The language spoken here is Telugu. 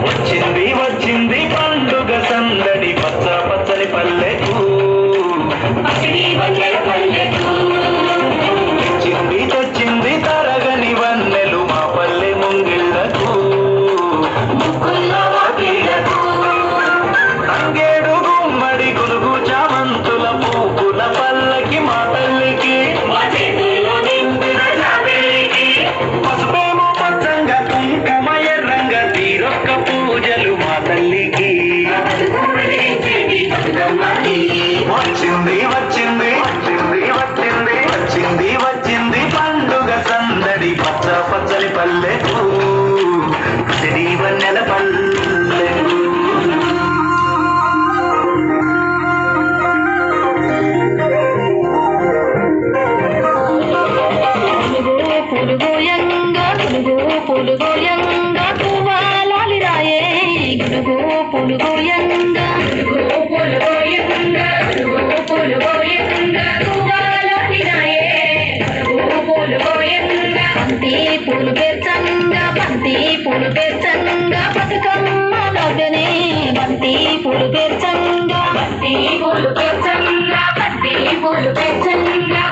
వచ్చింది వచ్చింది పండుగ సందడి పచ్చ పచ్చని పల్లెకు తెచ్చింది తెచ్చింది తరగని వన్నెలు మా పల్లె ముంగిళ్లకు తంగేడు గుమ్మడి గురుగు చామంతుల పూపుల పల్లకి మా తల్లికి పసుపేమో పచ్చంగా కుంకుమ ఎర్రంగా తీరొక్క పూజలు మా తల్లికి వచ్చింది వచ్చింది వచ్చింది వచ్చింది వచ్చింది వచ్చింది పండుగ సందడి పచ్చ పచ్చని పల్లెకు సిరివన్నెల పల్లెకు పులుగోయంగా పువ్వాలాలి రాయే గుడుగు పులుగోయంగా పువ్వాలాలి రాయే బంతి పూలు పెంచంగా బంతి పూలు పెంచంగా బతుకమ్మలోనే బంతి పూలు పెంచంగా బంతి పూలు పెంచంగా బంతి పూలు పెంచంగా